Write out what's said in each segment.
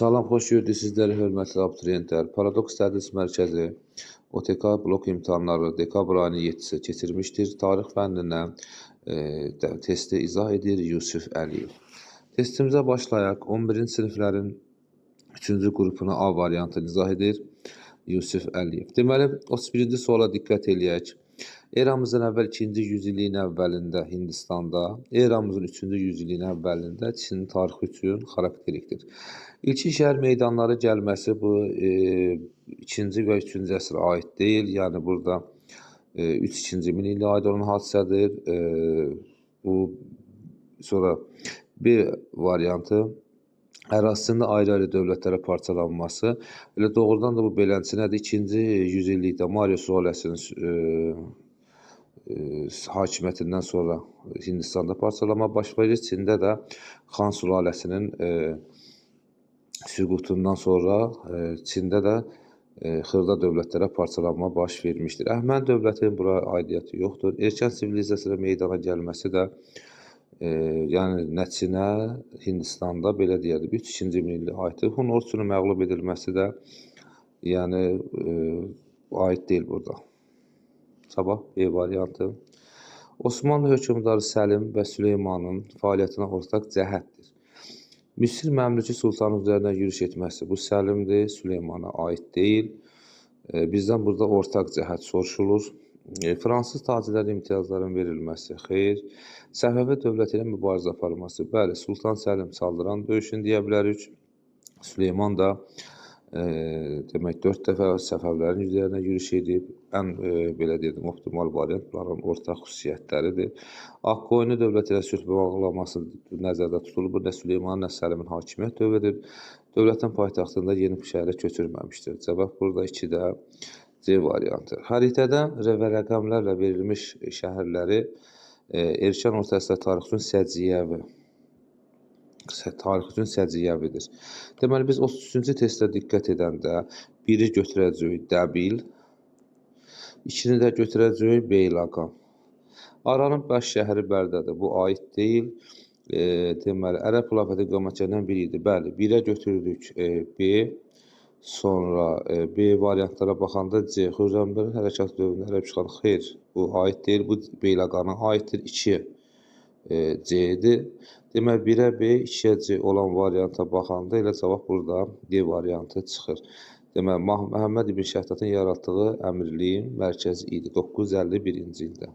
Salam, xoş gördük sizləri hörmətli abituriyentlər. Paradoks Tədris Mərkəzi OTK blok imtahanları dekabr ayının 7-si keçirmişdir. Tarix fənninə testi izah edir Yusuf Əliyev. Testimizə başlayaq. 11-ci siniflərin 3-cü qrupuna A variantını izah edir Yusuf Əliyev. Deməli, 31-ci suala diqqət eləyək. Eramızdan əvvəl 2-ci yüzilliyin əvvəlində Hindistanda, eramızın 3-cü yüzilliyin əvvəlində Çinin tarixi üçün xarakterikdir. İlkin şəhər meydanları gəlməsi bu 2-ci və 3-cü əsrə aid deyil. Yəni, burada 3-2-ci minilliyə aid olan hadisədir. Bu, sonra B variantı, ərazisində ayrı-ayrı dövlətlərə parçalanması. Elə doğrudan da bu beləncə nədir? 2-ci yüzillikdə Mario sülaləsinin hakimiyyətindən sonra Hindistanda parçalanma baş verir. Çində də Xan sülaləsinin süqutundan sonra Çində də xırda dövlətlərə parçalanma baş vermişdir. Əhəməni dövlətin bura aidiyyəti yoxdur. Erkən sivilizasiya meydana gəlməsi də yəni Çinə, Hindistanda belə deyərdik, 3-2-ci minilliyə aiddir. Hun ordusunun məğlub edilməsi də yəni aid deyil burada. Sabah B variantı. Osmanlı hökmdarı Səlim və Süleymanın fəaliyyətinə ortaq cəhətdir. Misir Məmlüki Sultanı üzərinə yürüş etməsi bu Səlimdir, Süleymana aid deyil. Bizdən burada ortaq cəhət soruşulur. Fransız tacirlərin imtiyazların verilməsi, xeyr. Səfəvi dövləti ilə mübarizə aparılması, bəli, Sultan Səlim saldıran döyüşün deyə bilərik. Süleyman da demək 4 dəfə Səfəvlərin üzərinə yürüş edib. Ən belə dedim, optimal variant bunların ortaq xüsusiyyətləridir. Ağqoyunlu dövləti ilə sülh bağlaması nəzərdə tutulur. Burada Süleymanın, nə Səlimin hakimiyyət dövrüdür. Dövlətin paytaxtında yeni bir şəhərə köçürməmişdir. Cavab burada 2-də C variantı. Xəritədə və rəqəmlərlə verilmiş şəhərləri erkən orta əsrə tarix üçün səciyyəvidir. Deməli, biz 33-cü testdə diqqət edəndə 1-i götürəcəyik Dəbil, 2-ni də götürəcəyik Beyləqan. Aranın baş şəhəri Bərdədir, bu aid deyil. Deməli, ərəb xilafəti qamətlərindən biri idi. Bəli, 1-ə götürdük B, sonra B variantlara baxanda C, Xürrəmlərin hərəkatı dövründə ərəb işğalı, xeyr, bu aid deyil, bu Beyləqana aiddir, 2 C-dir. Demək, 1-ə B, 2-ə C olan varianta baxanda elə cavab burada D variantı çıxır. Demək, Məhəmməd İbn Şəhdatın yaratdığı əmirliyin mərkəzi idi 951-ci ildə.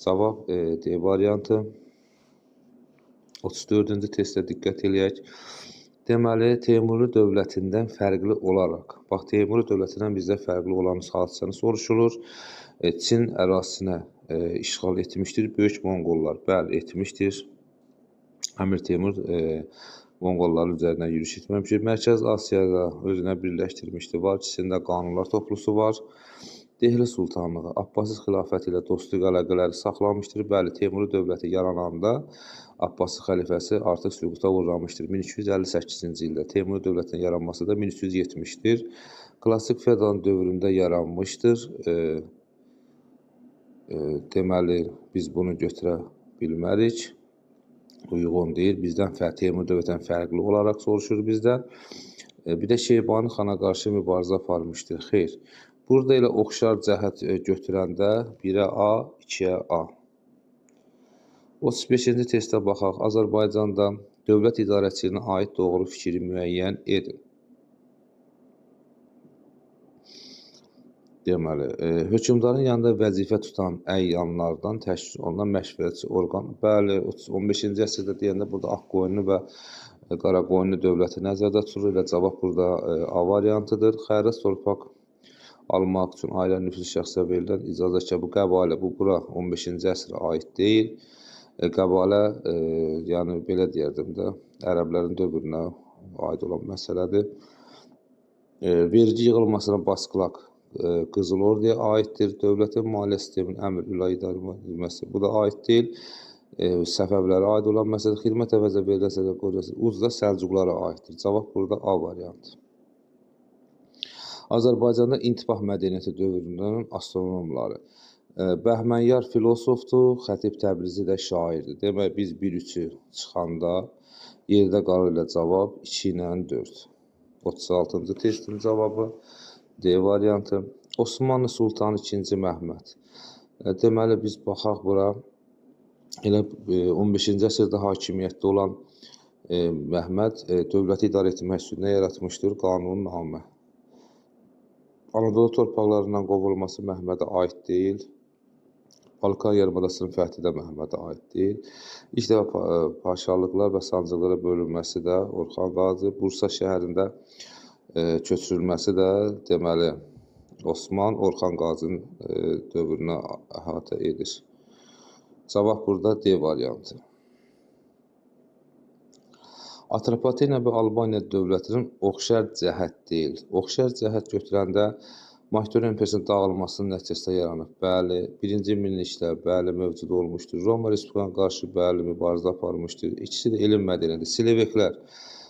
Cavab D variantı. 34-cü testdə diqqət eləyək. Deməli, Teymuri dövlətindən fərqli olaraq, bax, Teymuri dövlətindən bizdə fərqli olan hadisəni soruşulur. Çin ərazisinə işğal etmişdir. Böyük Monqollar, bəli, etmişdir. Əmir Teymur Monqolların üzərinə yürüş etməmişdir. Mərkəz Asiyada özünə birləşdirmişdir. Var ikisində qanunlar toplusu var. Dehli Sultanlığı Abbasi xilafəti ilə dostluq əlaqələri saxlamışdır. Bəli, Teymuri dövləti yarananda Abbasi xəlifəsi artıq süquta uğramışdır. 1258-ci ildə Teymuri dövlətinin yaranması da 1370-dir. Klassik feodal dövründə yaranmışdır. Deməli, biz bunu götürə bilmərik. Uyğun deyil. Bizdən Teymuri dövlətindən fərqli olaraq soruşur bizdən. Bir də Şeybani xana qarşı mübarizə aparmışdır. Xeyr. Burada elə oxşar cəhət götürəndə 1-ə A, 2-ə A. 35-ci testə baxaq. Azərbaycanda dövlət idarəçiliyinə aid doğru fikri müəyyən edin. Deməli, hökmdarın yanında vəzifə tutan əyyanlardan təşkil olunan məşvərətçi orqan. Bəli, 15-ci əsrdə deyəndə burada Ağqoyunlu və Qaraqoyunlu dövləti nəzərdə tutulur. Elə cavab burada A variantıdır. Xərac torpaq almaq üçün ailə nüfuzlu şəxsə verilən icazə ki, bu qəbalə, bu bura 15-ci əsrə aid deyil. Qəbalə, yəni belə deyərdim də, ərəblərin dövrünə aid olan məsələdir. Vergi yığılmasına baskılaq Qızıl Orduya aiddir. Dövlətin maliyyə sisteminin əmr ilə idarə edilməsi, bu da aid deyil. Səfəvlərə aid olan məsələ, xidmət əvəzə verilən sədəq qocası Uzda Səlcuqlara aiddir. Cavab burada A variantı. Azərbaycanda intibah mədəniyyəti dövrünün astronomları. Bəhmənyar filosofdur, Xətib Təbrizi də şairdir. Demək, biz 1-3-ü çıxanda yerdə qalır ilə cavab 2 ilə 4. 36-cı testin cavabı D variantı. Osmanlı Sultanı II Məhəmməd. Deməli, biz baxaq bura. Elə 15-ci əsrdə hakimiyyətdə olan Məhəmməd dövləti idarə etmək üçün nə yaratmışdır? Qanunnamə. Anadolu torpaqlarından qovulması Məhəmmədə aid deyil. Balkan yarımadasının fəthi də Məhəmmədə aid deyil. İlk dəfə paşalıqlar və sancaqlara bölünməsi də Orxan Qazi. Bursa şəhərində köçürülməsi də deməli Osman Orxan Qazinin dövrünə əhatə edir. Cavab burada D variantı. Atropatena və Albaniya dövlətinin oxşar cəhət deyil. Oxşar cəhət götürəndə Makedoniya imperiyasının dağılmasının nəticəsində yaranıb. Bəli, birinci minillikdə bəli mövcud olmuşdur. Roma Respublikasına qarşı bəli mübarizə aparmışdır. İkisi də elm mədəniyyətidir.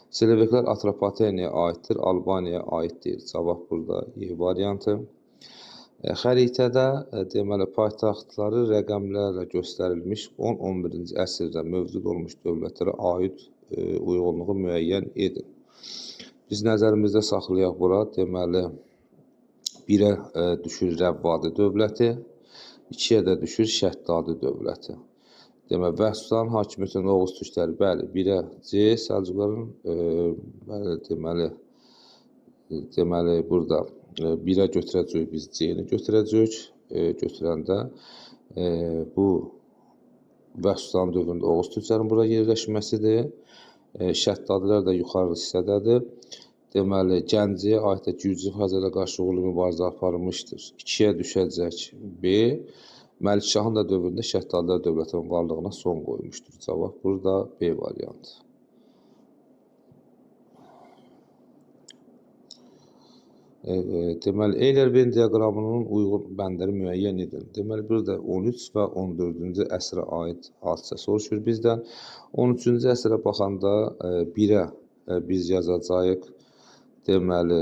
Slevaklar Atropatenaya aiddir, Albaniyaya aid deyil. Cavab burada E variantı. Xəritədə deməli paytaxtları rəqəmlərlə göstərilmiş 10-11-ci əsrdə mövcud olmuş dövlətlərə aid uyğunluğu müəyyən edin. Biz nəzərimizdə saxlayaq bura. Deməli 1-ə düşür Rəvvadi dövləti, 2-yə də düşür Şəddadi dövləti. Deməli Vəhsusanın hakimiyyətində Oğuz türkləri bəli 1-ə C Səlcuqların deməli burada 1-ə götürəcəyik biz C-ni götürəcəyik. Götürəndə bu Vəhsusan dövründə Oğuz türklərinin bura yerləşməsidir. Şəddadilər də yuxarı hissədədir. Deməli Gəncəyə aid Gürcü Xəzərə qarşı uğurlu mübarizə aparılmışdır. 2-yə düşəcək B. Məlikşahın da dövründə Şəddadilər dövlətinin varlığına son qoymuşdur. Cavab burada B variantı. Deməli, Eyler-Venn diaqramının uyğun bəndləri müəyyən edin. Deməli, burada 13 və 14-cü əsrə aid hadisə soruşur bizdən. 13-cü əsrə baxanda 1-ə biz yazacağıq. Deməli,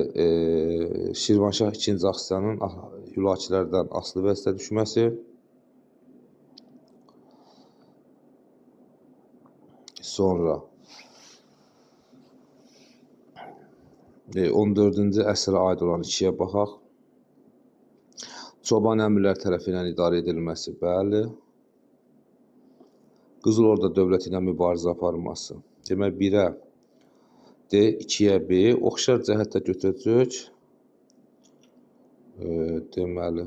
Şirvanşah 2-ci Axsiyanın Hülakilərdən asılı vəzifə düşməsi. Sonra 14-cü əsrə aid olan 2-yə baxaq. Çoban əmirlər tərəfindən idarə edilməsi, bəli. Qızıl Orda dövləti ilə mübarizə aparılması. Demək 1-ə D, 2-yə B. Oxşar cəhətdə götürəcək. Deməli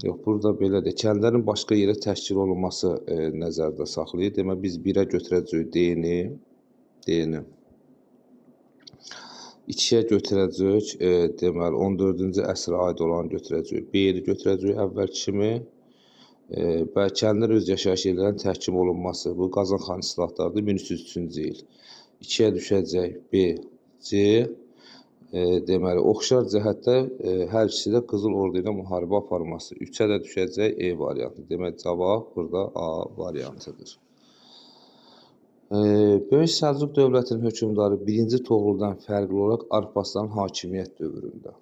yox, burada belədir. Kəndlərin başqa yerə təşkil olunması nəzərdə saxlayır. Demək biz 1-ə götürəcəyik D-ni. 2-yə götürəcəyik. Deməli 14-cü əsrə aid olanı götürəcəyik. B-ni götürəcəyik əvvəl kimi. Və kəndlər öz yaşayış yerlərinin təhkim olunması. Bu Qazanxan islahatlarıdır 1303-cü il. 2-yə düşəcək B, C. Deməli, oxşar cəhətdə hər ikisi də Qızıl Ordu ilə müharibə aparması. 3-ə də düşəcək E variantı. Demək, cavab burada A variantıdır. Böyük Səlcuq dövlətinin hökmdarı 1-ci Toğruldan fərqli olaraq Arpaslanın hakimiyyət dövründə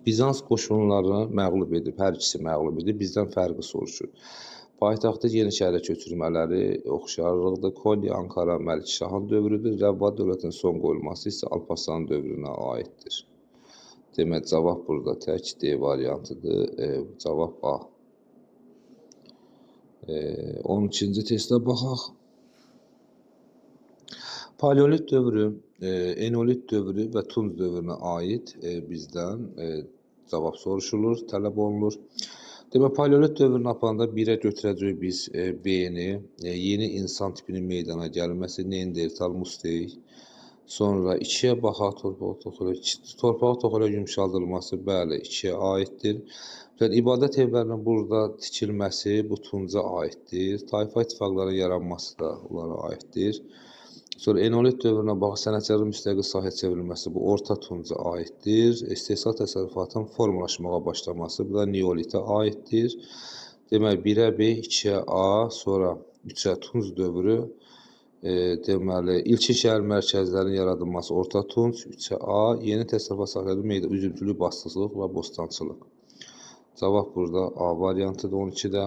Bizans qoşunlarını məğlub edib, hər ikisi məğlub edib, bizdən fərqi soruşur. Paytaxtı Yeniçəriyə köçürmələri oxşarlıqdır. Konya, Ankara, Məlikşahın dövrüdür. Rəvvadi dövlətinin son qoyulması isə Alparslan dövrünə aiddir. Demək, cavab burada tək D variantıdır. Cavab A. 12-ci testə baxaq. Paleolit dövrü, Enolit dövrü və Tunc dövrünə aid bizdən cavab soruşulur, tələb olunur. Demək, paleolit dövrünü aparanda 1-ə götürəcəyik biz B-ni, yeni insan tipinin meydana gəlməsi, Neandertal, Mustey. Sonra 2-yə baxaq, torpaq toxuyla yumşaldılması, bəli, 2-yə aiddir. İbadət evlərinin burada tikilməsi bu Tunca aiddir. Tayfa ittifaqlarının yaranması da onlara aiddir. Sonra Enolit dövrünə baxaq, sənətkarın müstəqil sahə çevrilməsi bu Orta Tunca aiddir. İstehsal təsərrüfatının formalaşmağa başlaması bu da Neolitə aiddir. Demək 1-ə B, 2-yə A, sonra 3-ə Tunc dövrü. Deməli, ilkin şəhər mərkəzlərinin yaradılması Orta Tunc, 3-ə A, yeni təsərrüfat sahələri üzümçülük, bastıcılıq və bostançılıq. Cavab burada A variantıdır 12-də.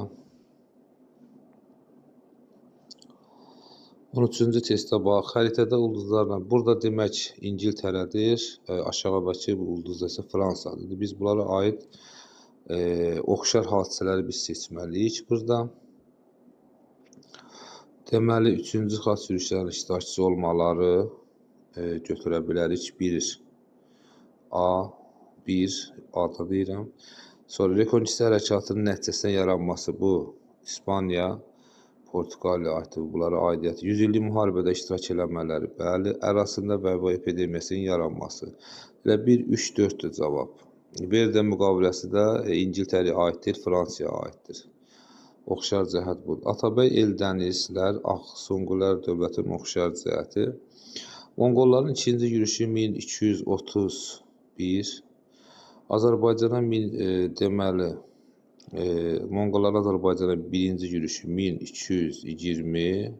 13-cü testə bax. Xəritədə ulduzlarla. Burada demək İngiltərədir. Aşağıdakı bu ulduz isə Fransadır. İndi biz bunlara aid oxşar hadisələri biz seçməliyik burada. Deməli, 3-cü xaç sürüşlərin iştirakçısı olmaları götürə bilərik. 1 A1 A-da deyirəm. Sonra rekonquista hərəkatının nəticəsində yaranması bu İspaniya, Portuqaliya aiddir. Bunlara aidiyyəti 100 illik müharibədə iştirak eləmələri, bəli, ərazisində vəba epidemiyasının yaranması. Elə 1, 3, 4-dür cavab. Verdə müqaviləsi də İngiltərəyə aiddir, Fransaya aiddir. Oxşar cəhət budur. Atabəy Eldənizlər, Ağsunqullar dövlətinin oxşar cəhəti. Monqolların ikinci yürüşü 1231. Azərbaycana deməli, Monqolların Azərbaycana birinci yürüşü 1220,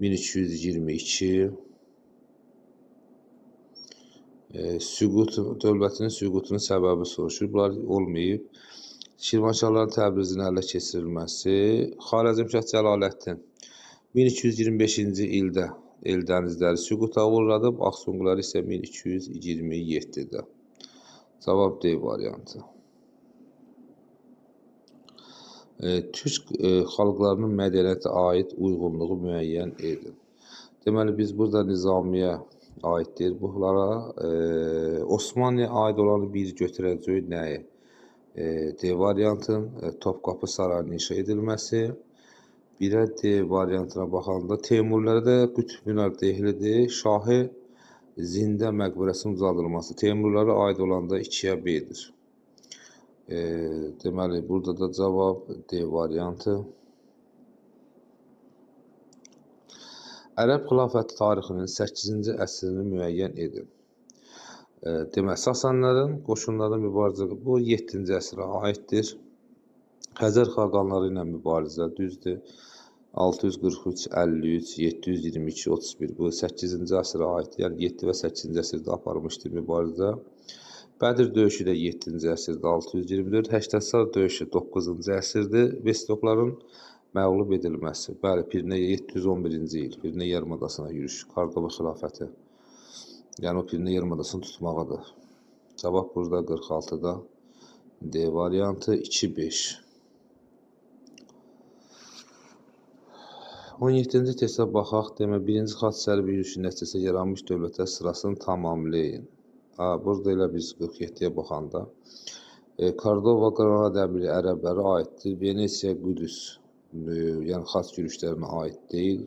1222. Dövlətinin süqutunun səbəbi soruşur. Bunlar olmayıb. Şirvanşahların Təbrizin ələ keçirilməsi. Xarəzmşah Cəlaləddin 1225-ci ildə Eldənizləri süquta uğradıb, Ağsunqulları isə 1227-də. Cavab D variantı. Türk xalqlarının mədəniyyətə aid uyğunluğu müəyyən edin. Deməli, biz burada Nizamiyə aiddir. Bunlara Osmanlıya aid olanı bir götürəcək nəyi? D variantın Topqapı sarayının inşa edilməsi. Birə D variantına baxanda Teymurilərə də Qütb Minar deyilidir. Şahi Zində məqbərəsinin uzadılması. Teymurilərə aid olanda 2-yə B-dir. Deməli, burada da cavab D variantı. Ərəb xilafəti tarixinin 8-ci əsrini müəyyən edin. Deməli, Sasanların qoşunların mübarizəsi bu 7-ci əsrə aiddir. Xəzər xaqanları ilə mübarizə düzdür. 643, 53, 722, 31 bu 8-ci əsrə aiddir. Yəni 7 və 8-ci əsrdə aparılmışdır mübarizə. Bədir döyüşü də 7-ci əsrdə 624, Həştədsar döyüşü 9-cu əsrdir. Vestokların məğlub edilməsi. Bəli, Pirnə 711-ci il, Pirnə yarımadasına yürüş, Kordova xilafəti. Yəni o Pirnə yarımadasını tutmağıdır. Cavab burada 46-da D variantı 2-5. 17-ci testə baxaq. Demək, birinci xaç sərbi yürüyüşü nəticəsində yaranmış dövlətlər sırasını tamamlayın. Burada elə biz 47-yə baxanda Kordova, Qranada əmiri ərəblərə aiddir. Venesiya, Qüdüs, yəni xaç yürüşlərinə aid deyil.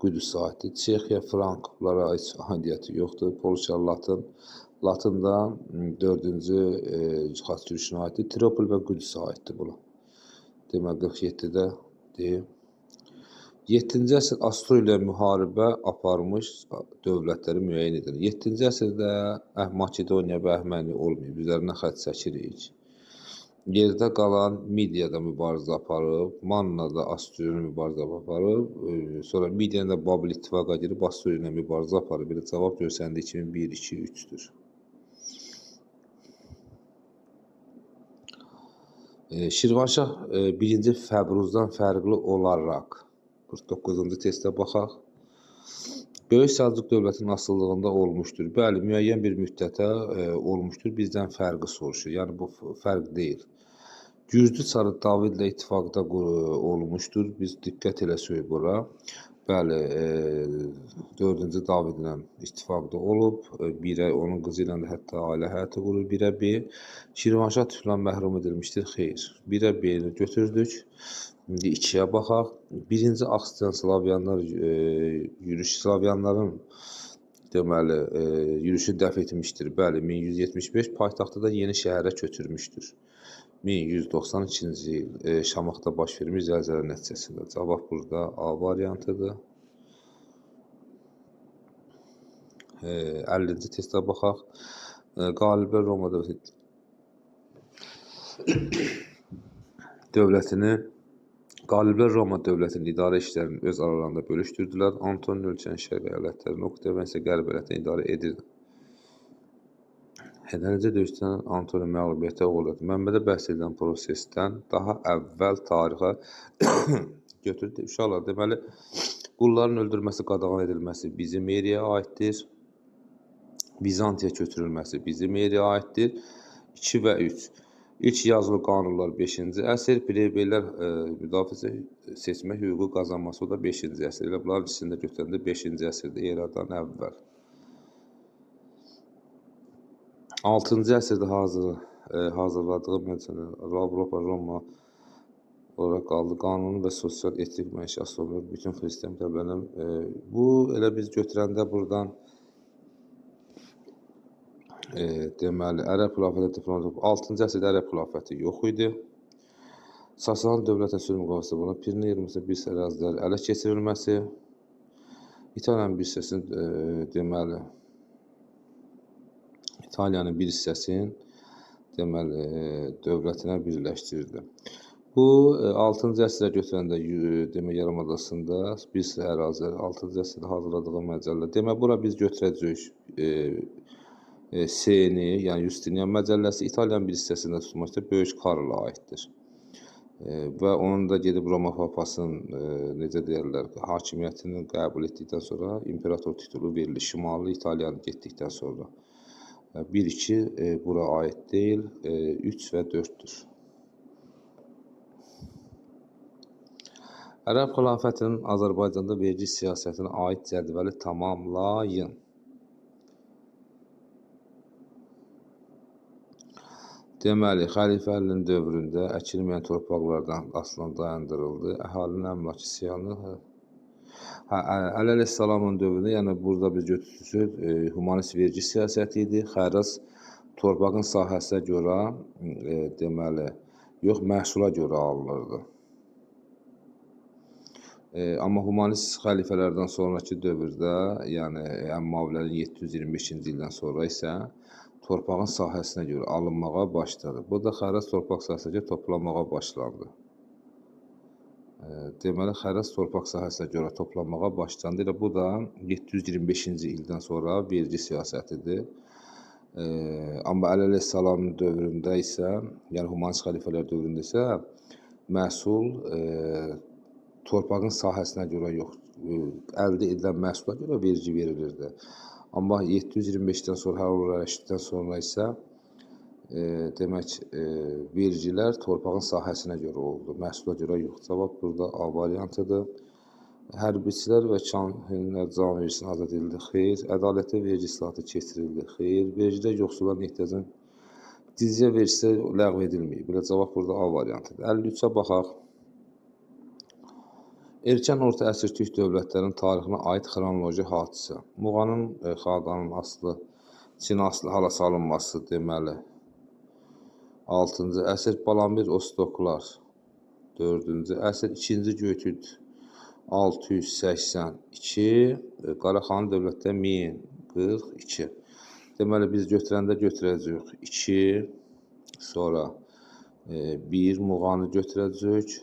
Qüdüsə aiddir. Çexiya, Frank, bunlara aidiyyəti yoxdur. Polşa, Latın da 4-cü xaç yürüşünə aiddir. Tiropol və Qüdüsə aiddir buna. Demək, 47-də deyil. 7-ci əsr Astur ilə müharibə aparmış dövlətləri müəyyən edilir. 7-ci əsrdə Makedoniya və Əhəməni olmayıb, üzərinə xətt çəkirik. Yerdə qalan Midiyada mübarizə aparıb, Mannada Astur ilə mübarizə aparıb, sonra Midiyada Babil ittifaqa girib Astur ilə mübarizə aparıb. Belə cavab görsəndi 2001, 2, 3-dür. Şirvanşah 1-ci Fəbruzdan fərqli olaraq 49-cu testə baxaq. Böyük Səlcuq dövlətinin asıllığında olmuşdur. Bəli, müəyyən bir müddətə olmuşdur. Bizdən fərqi soruşur. Yəni, bu fərq deyil. Gürcü çarı Davidlə ittifaqda olmuşdur. Biz diqqət eləsək bura. Bəli, 4-cü Davidlə ittifaqda olub. Birə onun qızı ilə də hətta ailə həyatı qurur. Birə B. Şirvanşah tüflan məhrum edilmişdir. Xeyr. Birə B-ni götürdük. İndi 2-yə baxaq. Birinci Aksitiyan Slavyanlar Slavyanların deməli yürüşü dəf etmişdir. Bəli, 1175 paytaxtı da yeni şəhərə köçürmüşdür. 1192-ci il Şamaxda baş vermiş zəlzələ nəticəsində. Cavab burada A variantıdır. 50-ci testə baxaq. Qaliblər Roma dövlətinin idarə işlərini öz aralarında bölüşdürdülər. Antoni ölkənin şərq əyalətlərini Oktyavian isə qərb əyalətlərini idarə edirdi. Hədənicə döyüşdən Antoni məğlubiyyətə uğradı. Mənbədə bəhs edilən prosesdən daha əvvəl tarixə götürdü. Uşaqlar, deməli, Qulların öldürülməsi, qadağan edilməsi bizim eriyaya aiddir. Bizantiya köçürülməsi bizim eriyaya aiddir. 2 və 3. İlk yazılı qanunlar 5-ci əsr, pleybeylər müdafiə seçmək hüququ qazanması o da 5-ci əsr. Elə bunların içində götürəndə 5-ci əsrdə eradan əvvəl. 6-cı əsrdə hazırladığı məsələ Avropa, Roma olaraq qaldı. Qanuni və sosial etik məişə asılılır. Bütün xristian təbəələrin bu elə biz götürəndə buradan deməli ərəb xilafəti diplomatik 6-cı əsrdə ərəb xilafəti yox idi. Sasani dövlətə sülh müqaviləsi buna Pirinin 20-sində bir sıra ərazilərin ələ keçirilməsi, İtaliyanın bir hissəsinin deməli İtaliyanın bir hissəsini deməli dövlətinə birləşdirdi. Bu 6-cı əsrə götürəndə demək yarımadasında bir sıra ərazilər 6-cı əsrdə hazırladığı məcəllə. Demək bura biz götürəcəyik Seni, yəni Justinian məcəlləsi İtaliyanın bir hissəsində tutmaqda Böyük Karla aiddir. Və onun da gedib Roma papasının necə deyirlər, hakimiyyətini qəbul etdikdən sonra imperator titulu verilir. Şimali İtaliyanı getdikdən sonra. 1-2 bura aid deyil, 3 və 4-dür. Ərəb xilafətinin Azərbaycanda vergi siyasətinə aid cədvəli tamamlayın. Deməli, xəlifəliyin dövründə əkilməyən torpaqlardan aslan dayandırıldı. Əhalinin əmlakı siyahını Əleyhisselamın dövründə, yəni burada biz götürsək, humanist vergi siyasəti idi. Xərac torpağın sahəsinə görə, deməli, yox, məhsula görə alınırdı. Amma humanist xəlifələrdən sonraki dövrdə, yəni Əmmavilərin 725-ci ildən sonra isə torpağın sahəsinə görə alınmağa başladı. Bu da xərac torpaq sahəsinə görə toplanmağa başlandı. Deməli, xərac torpaq sahəsinə görə toplanmağa başlandı. Bu da 725-ci ildən sonra vergi siyasətidir. Amma Əleyhisselamın dövründə isə, yəni humanist xəlifələr dövründə isə məhsul torpağın sahəsinə görə yox, əldə edilən məhsula görə vergi verilirdi. Amma 725-dən sonra, Hərun sonra isə demək, vergilər torpağın sahəsinə görə oldu, məhsula görə yox. Cavab burada A variantıdır. Hərbiçilər və kahinlər can vergisini azad edildi, xeyr. Ədalətli vergi islahatı keçirildi, xeyr. Vergilər yoxsulların ehtiyacın cizyə vergisi ləğv edilməyib. Belə cavab burada A variantıdır. 53-ə baxaq. Erkən orta əsr türk dövlətlərinin tarixinə aid xronoloji hadisə. Muğanın xaqanın aslı, Çin aslı hala salınması deməli 6-cı əsr, Balamir Ostoklar 4-cü əsr, 2-ci Göytürk 682, Qaraxanı dövlətdə 1042. Deməli biz götürəndə götürəcəyik 2, sonra 1 Muğanı götürəcəyik,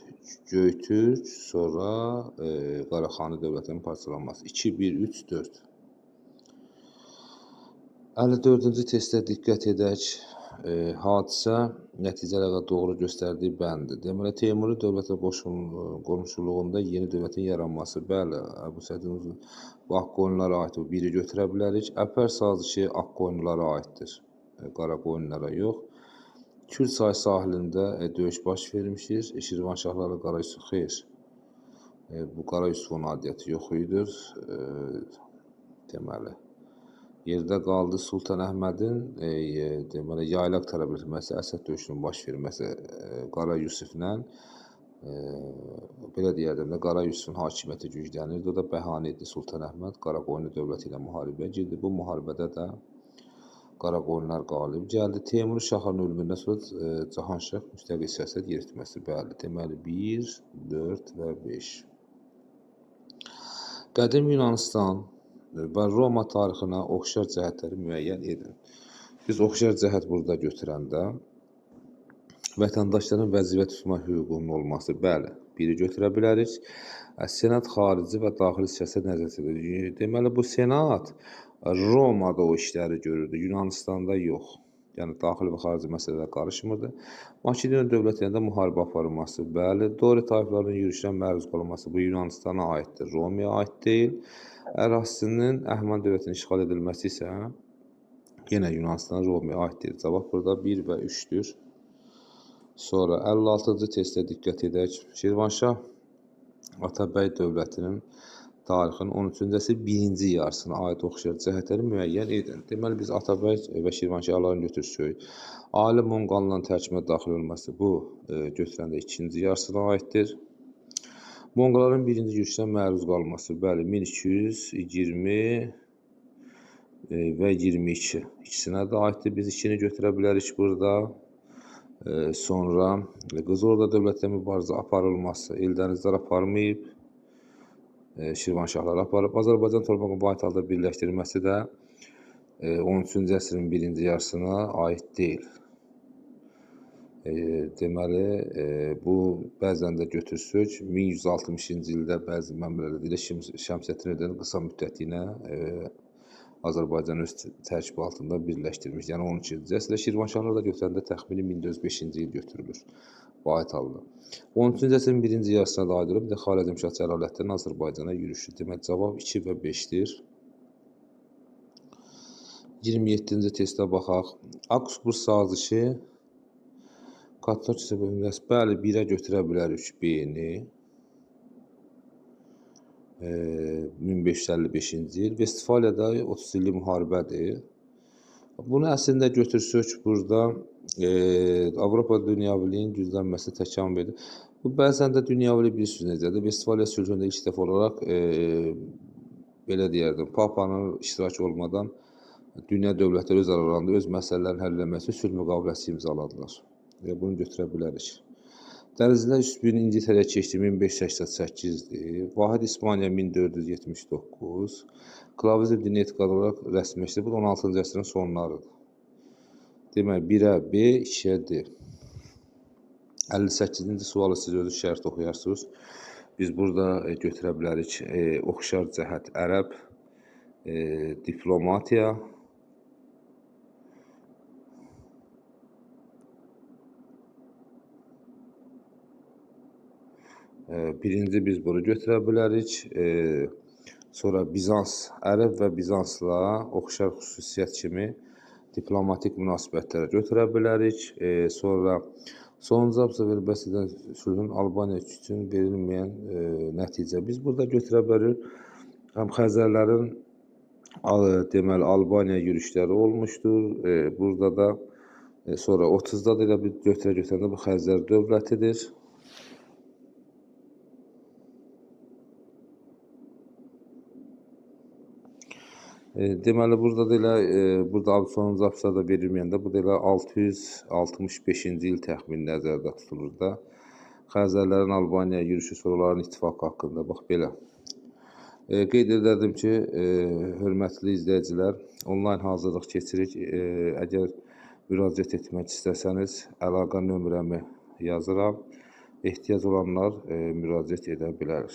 Göytürk, sonra Qaraxanı dövlətinin parçalanması. 2, 1, 3, 4. 54-cü testdə diqqət edək. Hadisə nəticələrlə doğru göstərdiyi bəndir. Deməli, Teymuri dövlətə qonşuluğunda yeni dövlətin yaranması. Bəli, Əbu Səidin Ağqoyunlara aid o biri götürə bilərik. Əpər sazişi Ağqoyunlara aiddir. Qaraqoyunlara yox. Kür çayı sahilində döyüş baş vermişdir. Şirvanşahları Qara Yusuf xeyr. Bu Qara Yusufun adiyyəti yox idi. Deməli, yerdə qaldı Sultan Əhmədin deməli, yaylaq tələb etməsi, Əsəd döyüşünün baş verməsi Qara Yusufla, belə deyərdim də, Qara Yusufun hakimiyyəti güclənirdi. O da bəhanə idi. Sultan Əhməd Qaraqoyunlu dövləti ilə müharibəyə girdi. Bu müharibədə də Qaraqoyunlar qalib gəldi. Teymur Şahın ölümündən sonra Cahanşah müstəqil siyasət yeritməsi. Bəli, deməli 1, 4 və 5. Qədim Yunanistan və Roma tarixinə oxşar cəhətləri müəyyən edin. Biz oxşar cəhət burada götürəndə vətəndaşların vəzifə tutma hüququnun olması, bəli, biri götürə bilərik. Senat xarici və daxili siyasət nəzərdə edilir. Deməli, bu Senat Romada o işləri görürdü, Yunanistanda yox. Yəni daxili və xarici məsələlərə qarışmırdı. Makedoniya dövlətində müharibə aparılması, bəli, Dori tayfalarının yürüşünə məruz qalması bu Yunanistana aiddir, Romaya aid deyil. Ərazisinin Əhəməni dövlətinin işğal edilməsi isə yenə Yunanistana, Romaya aiddir. Cavab burada 1 və 3-dür. Sonra 56-cı testə diqqət edək. Şirvanşah Atabəy dövlətinin tarixin 13-cü əsrin birinci yarısına aid oxşar cəhətləri müəyyən edin. Deməli, biz Atabəy və Şirvanşahların götürsək, Ali Monqolların tərkibinə daxil olması bu götürəndə ikinci yarısına aiddir. Monqolların birinci yürüşünə məruz qalması, bəli, 1220 və 22 ikisinə də aiddir. Biz ikini götürə bilərik burada. Sonra Qızılorda dövlətlə mübarizə aparılması, Eldənizlər aparmayıb, Şirvanşahlar aparıb. Azərbaycan torpağının vahid halda birləşdirilməsi də 13-cü əsrin birinci yarısına aid deyil. Deməli, bu bəzən də götürsək, 1160-cı ildə bəzi mənbələrdə deyilir, Şəmsəddin Eldəniz qısa müddətinə Azərbaycan öz tərkibi altında birləşdirmiş. Yəni 12-ci əsrdə Şirvanşahlar da götürəndə təxmini 1405-ci il götürülür vahid halda. 13-cü əsrin birinci yarısına da aid olur. Bir də Xarəzmşah Cəlaləddinin Azərbaycana yürüşü. Demək, cavab 2 və 5-dir. 27-ci testə baxaq. Augsburg sazişi Katolik kilsəsi, bəli, 1-ə götürə bilərik B-ni. 1555-ci il. Vestfaliyada 30 illik müharibədir. Bunu əslində götürsək burada Avropa dünyaviliyin güclənməsi təkamül edir. Bu bəzən də dünyavili bilirsiniz necədir. Vestfaliya sülhündə ilk dəfə olaraq belə deyərdim, Papanın iştirakı olmadan dünya dövlətləri öz aralarında öz məsələlərini həll etməsi üçün sülh müqaviləsi imzaladılar. Bunu götürə bilərik. Dənizlər üsbün İngiltərəyə keçdi 1588-dir. Vahid İspaniya 1479. Klavizm dini etiqad olaraq rəsmiləşdi. Bu 16-cı əsrin sonlarıdır. Demək, 1-ə B, 2-ə D. 58-ci sualı siz özü şərt oxuyarsınız. Biz burada götürə bilərik oxşar cəhət ərəb, diplomatiya, birinci biz bunu götürə bilərik. Sonra Bizans, ərəb və Bizansla oxşar xüsusiyyət kimi diplomatik münasibətlərə götürə bilərik. Sonra sonuncu abzada bəhs edən sülhün Albaniya üçün verilməyən nəticə. Biz burada götürə bilərik. Həm Xəzərlərin deməli Albaniya yürüşləri olmuşdur. Burada da sonra 30-da da elə bir götürəndə bu Xəzər dövlətidir. Deməli, burada da elə, burada sonuncu abzada verilməyəndə, bu da elə 665-ci il təxmini nəzərdə tutulur da. Xəzərlərin Albaniyaya yürüşü sonraların ittifaqı haqqında, bax belə. Qeyd edərdim ki, hörmətli izləyicilər, onlayn hazırlıq keçirik. Əgər müraciət etmək istəsəniz, əlaqə nömrəmi yazıram. Ehtiyac olanlar müraciət edə bilər.